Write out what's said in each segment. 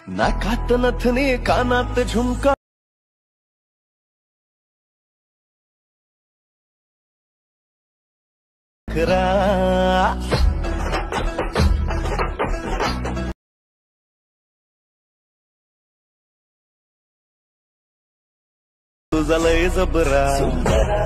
नाकात नथने कानात झुमका खरा तुझा लय जबरा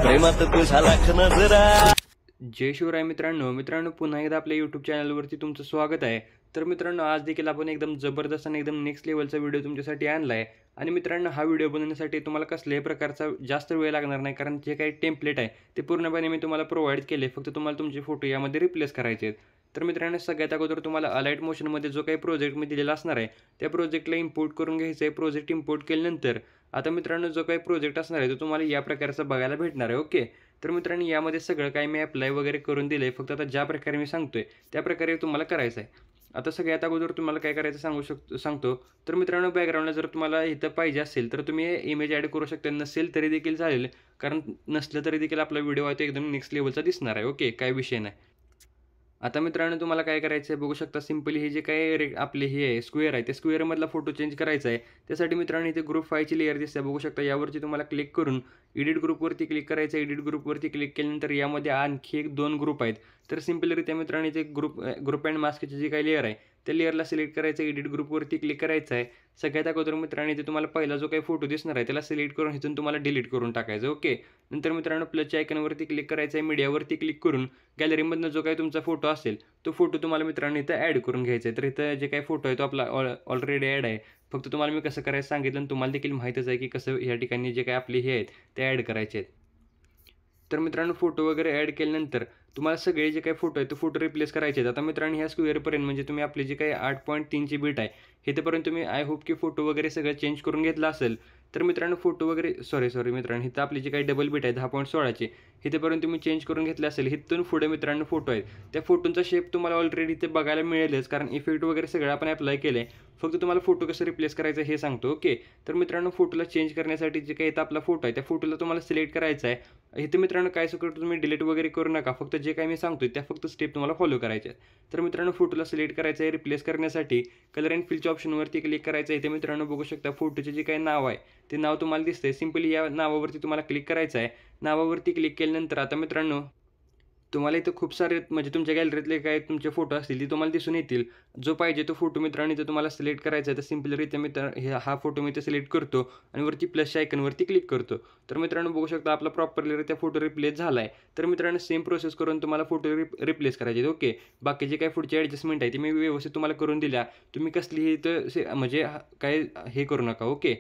प्रेमात तुझ्या लाख नजरा। जय शिवराय मित्रांनो पुन्हा एकदा आपल्या यूट्यूब चॅनलवरती तुमचं स्वागत आहे। तर मित्रांनो आज देखील आपण एकदम जबरदस्त आणि एकदम नेक्स्ट लेवलचा व्हिडिओ तुमच्यासाठी आणला आहे। आणि मित्रांनो हा व्हिडिओ बनवण्यासाठी तुम्हाला कसल्याही प्रकारचा जास्त वेळ लागणार नाही, कारण जे काही टेम्पलेट आहे ते पूर्णपणे मी तुम्हाला प्रोव्हाइड केले, फक्त तुम्हाला तुमचे फोटो यामध्ये रिप्लेस करायचे आहेत। तर मित्रांनो सगळ्यात अगोदर तुम्हाला अलाइट मोशनमध्ये जो काही प्रोजेक्ट मी दिलेला असणार आहे त्या प्रोजेक्टला इम्पोर्ट करून घ्यायचं आहे। प्रोजेक्ट इम्पोर्ट केल्यानंतर आता मित्रांनो जो काही प्रोजेक्ट असणार आहे तो तुम्हाला या प्रकारचा बघायला भेटणार आहे। ओके, तर मित्रांनो यामध्ये सगळं काही मी अप्लाय वगैरे करून दिलं आहे, फक्त आता ज्या प्रकारे मी सांगतोय त्या प्रकारे तुम्हाला करायचं आहे। आता सगळ्यात अगोदर तुम्हाला काय करायचं सांगतो। तर मित्रांनो बॅकग्राऊंडला जर तुम्हाला इथं पाहिजे असेल तर तुम्ही इमेज ॲड करू शकता, नसेल तरी देखील चालेल, कारण नसलं तरी देखील आपला व्हिडिओ आहे तो एकदम नेक्स्ट लेवलचा दिसणार आहे। ओके, काय विषय नाही। आता मित्रांनो तुम्हाला काय करायचं आहे बघू शकता, सिंपली हे जे काही आपले हे आहे स्क्वेअर आहे त्या स्क्वेअरमधला फोटो चेंज करायचा आहे। त्यासाठी मित्रांनो इथे ग्रुप फायची लेअर दिसते बघू शकता, यावरती तुम्हाला क्लिक करून एडिट ग्रुपवरती क्लिक करायचं आहे। एडिट ग्रुपवरती क्लिक केल्यानंतर यामध्ये आणखी एक दोन ग्रुप आहेत, तर सिंपलरित्या मित्रांनो इथे ग्रुप अँड मास्कची जी काही लेअर आहे त्या लेअरला सिलेक्ट करायचं आहे। एडिट ग्रुपवरती क्लिक करायचं आहे। सगळ्यात अगोदर मित्रांनो इथे तुम्हाला पहिला जो काही फोटो दिसणार आहे त्याला सिलेक्ट करून इथून तुम्हाला डिलीट करून टाकायचं। ओके, नंतर मित्रांनो प्लसच्या आयकॉनवरती क्लिक करायचं आहे। मीडियावरती क्लिक करून गॅलरीमधनं जो काही तुमचा फोटो असेल तो फोटो तुम्हाला मित्रांनो इथं ॲड करून घ्यायचा आहे। तर इथं जे काही फोटो आहे तो आपला ऑलरेडी ॲड आहे, फक्त तुम्हाला मी कसं करायचं सांगितलं आणि तुम्हाला देखील माहीतच आहे की कसं या ठिकाणी जे काही आपले हे आहेत ते ॲड करायचे आहेत। तर मित्रांनो फोटो वगैरे ॲड केल्यानंतर तुम्हाला सगळे जे काही फोटो आहेत तो फोटो रिप्लेस करायचे आहेत। आता मित्रांनो ह्या स्क्वेअरपर्यंत म्हणजे तुम्ही आपली जे काही 8.3ची बीट आहे इथेपर्यंत तुम्ही आय होप की फोटो वगैरे सगळं चेंज करून घेतला असेल। तर मित्रांनो फोटो वगैरे सॉरी मित्रांनो इथं आपली जी काही डबल बीट आहे 10.16ची इथेपर्यंत तुम्ही चेंज करून घेतले असेल। इथून पुढे मित्रांनो फोटो आहेत त्या फोटोंचा शेप तुम्हाला ऑलरेडी इथे बघायला मिळेलच, कारण इफेक्ट वगैरे सगळं आपण अप्लाय केलं आहे, फक्त तुम्हाला फोटो कसं रिप्लेस करायचं हे सांगतो। ओके, तर मित्रांनो फोटोला चेंज करण्यासाठी जे काही इथं आपला फोटो आहे त्या फोटोला तुम्हाला सिलेक्ट करायचा आहे। इथे मित्रांनो काय सगळं तुम्ही डिलीट वगैरे करू नका, फक्त जे काही मी सांगतोय त्या फक्त स्टेप तुम्हाला फॉलो करायच्या आहेत। तर मित्रांनो फोटोला सिलेक्ट करायचं आहे। रिप्लेस करण्यासाठी कलर अँड फिलच्या ऑप्शनवरती क्लिक करायचं आहे। इथे मित्रांनो बघू शकता फोटोचे जे काही नाव आहे ते नाव तुम्हाला दिसतंय, सिंपली या नावावरती तुम्हाला क्लिक करायचं आहे। नावावरती क्लिक केल्यानंतर आता मित्रांनो तुम्हाला इथं खूप सारे म्हणजे तुमच्या गॅलरीतले काय तुमचे फोटो असतील ते तुम्हाला दिसून येतील। जो पाहिजे तो फोटो मित्रांनो इथं तुम्हाला सिलेक्ट करायचा आहे। तर सिंपलरित्या हा फोटो मी इथे सिलेक्ट करतो आणि वरती प्लसच्या आयकॉनवरती क्लिक करतो। तर मित्रांनो बघू शकता आपला प्रॉपरलीरित्या फोटो रिप्लेस झाला आहे। तर मित्रांनो सेम प्रोसेस करून तुम्हाला फोटो रिप्लेस करायचे आहेत। ओके, बाकी जे काही पुढची ॲडजस्टमेंट आहे ती मी व्यवस्थित तुम्हाला करून दिल्या, तुम्ही कसलीही इथं म्हणजे काय हे करू नका। ओके,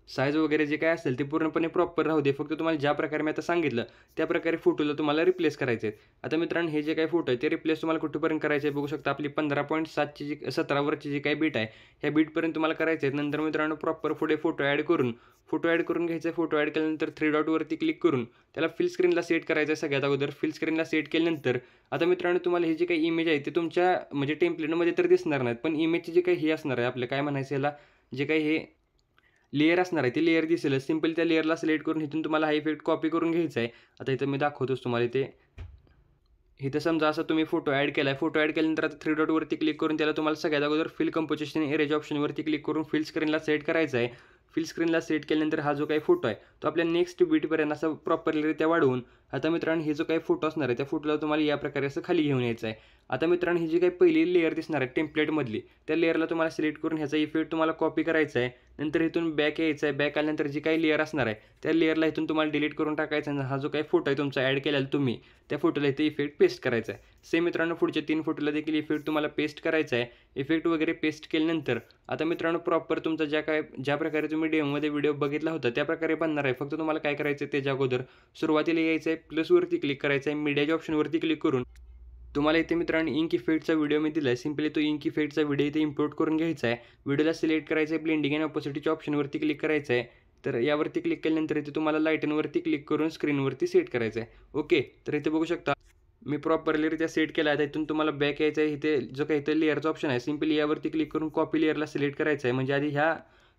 साईज वगैरे जे काय असेल ते पूर्णपणे प्रॉपर राहू दे, फक्त तुम्हाला ज्या प्रकारे मी आता सांगितलं त्या प्रकारे फोटोला तुम्हाला रिप्लेस करायचे आहेत। आता मित्रांनो हे जे काही फोटो आहे ते रिप्लेस तुम्हाला कुठेपर्यंत करायचे आहे बघू शकता, आपली 15.7ची जी 17वरची जी काही बीट आहे ह्या बीटपर्यंत तुम्हाला करायचे आहेत। नंतर मित्रांनो प्रॉपर पुढे फोटो ॲड करून घ्यायचा आहे। फोटो ॲड केल्यानंतर 3 डॉटवरती क्लिक करून त्याला फिल स्क्रीनला सेट करायचं आहे। सगळ्यात अगोदर फिल स्क्रीनला सेट केल्यानंतर आता मित्रांनो तुम्हाला हे जे काही इमेज आहे ते तुमच्या म्हणजे टेम्पलेटमध्ये तर दिसणार नाहीत, पण इमेजचे जे काही हे असणार आहे आपलं काय म्हणायचं याला जे काही हे लेयर असणार आहे ती लेयर दिसेल। सिंपल त्या लेयरला सिलेक्ट करून इथून तुम्हाला हा इफेक्ट कॉपी करून घ्यायचा आहे। आता इथं मी दाखवतोच तुम्हाला इथं समजा असं तुम्ही फोटो ॲड केला आहे। फोटो ॲड केल्यानंतर आता 3 डॉटवरती क्लिक करून त्याला तुम्हाला सगळ्यात अगोदर फिल कंपोजिशन इरेज ऑप्शनवरती क्लिक करून फिल स्क्रीनला सेट करायचं आहे। फिल स्क्रीनला सेट केल्यानंतर हा जो काही फोटो आहे तो आपल्या नेक्स्ट बीटपर्यंत असं प्रॉपरलीरित्या वाढवून आता मित्रांनो हे जो काही फोटो असणार आहे त्या फोटोला तुम्हाला या प्रकारे असं खाली घेऊन यायचं आहे। आता मित्रांनो ही जी काही पहिली लेअर दिसणार आहे टेम्पलेटमधली त्या लेअरला तुम्हाला सिलेक्ट करून ह्याचा इफेक्ट तुम्हाला कॉपी करायचा आहे। नंतर इथून बॅक यायचं आहे। बॅक आल्यानंतर जी काही लेअर असणार आहे त्या लेअरला इथून तुम्हाला डिलीट करून टाकायचा आहे। हा जो काही फोटो आहे तुमचा ॲड केलेला तुम्ही त्या फोटोला इथे इफेक्ट पेस्ट करायचा आहे। सेम मित्रांनो पुढच्या 3 फोटोला देखील इफेक्ट तुम्हाला पेस्ट करायचा आहे। इफेक्ट वगैरे पेस्ट केल्यानंतर आता मित्रांनो प्रॉपर तुमचा ज्या प्रकारे तुम्ही डेमोमध्ये व्हिडिओ बघितला होता त्या प्रकारे बनणार आहे। फक्त तुम्हाला काय करायचं आहे त्याच्या अगोदर सुरुवातीला यायचं आहे, प्लसवरती क्लिक करायचं आहे, मीडियाच्या ऑप्शनवरती क्लिक करून तुम्हाला इथे मित्रांनो इंक इफेक्टचा व्हिडिओ मी दिला आहे, सिंपली तो इंक इफेक्टचा व्हिडिओ इथे इम्पोर्ट करून घ्यायचा आहे। व्हिडिओला सिलेक्ट करायचं आहे, ब्लेंडिंग अँड ऑपोसिटीच्या ऑप्शनवरती क्लिक करायचं आहे। तर यावरती क्लिक केल्यानंतर इथे तुम्हाला लाईटनवरती क्लिक करून स्क्रीनवरती सेट करायचं आहे। ओके, तर इथे बघू शकता मी प्रॉपरलीरित्या सेट केला आहे। इथून तुम्हाला बॅक यायचं आहे। इथे जो काही इथे लेअरचा ऑप्शन आहे सिंपली यावरती क्लिक करून कॉपी लेअरला सिलेक्ट करायचं आहे, म्हणजे आधी ह्या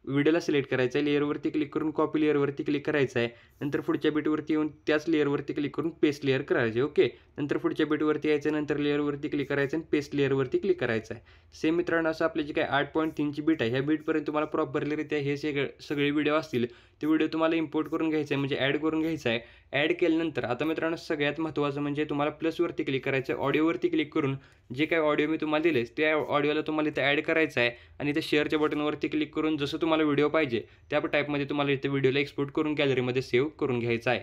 व्हिडिओला सिलेक्ट करायचं आहे, लेअरवरती क्लिक करून कॉपी लेअरवरती क्लिक करायचं आहे. नंतर पुढच्या बिटवरती येऊन त्याच लेअरवरती क्लिक करून पेस्ट लेअर करायचे. ओके, नंतर पुढच्या बिटवरती यायचं, नंतर लेअरवरती क्लिक करायचं आणि पेस्ट लेअरवरती क्लिक करायचं आहे. सेम मित्रांनो असं आपली जी काय 8.3ची बीट आहे ह्या बीटपर्यंत तुम्हाला प्रॉपरलीरित्या हे सगळे व्हिडिओ असतील ते व्हिडिओ तुम्हाला इम्पोर्ट करून घ्यायचं आहे, म्हणजे ॲड करून घ्यायचं आहे. ॲड केल्यानंतर आता मित्रांनो सगळ्यात महत्त्वाचं म्हणजे तुम्हाला प्लसवरती क्लिक करायचं आहे. ऑडिओवरती क्लिक करून जे काही ऑडिओ मी तुम्हाला दिले त्या ऑडिओला तुम्हाला इथे ॲड करायचं आहे आणि इथे शेअरच्या बटनवरती क्लिक करून जसं तुम्हाला व्हिडिओ पाहिजे त्या टाईपमध्ये तुम्हाला इथे व्हिडिओला एक्सपोर्ट करून गॅलरीमध्ये सेव्ह करून घ्यायचा आहे.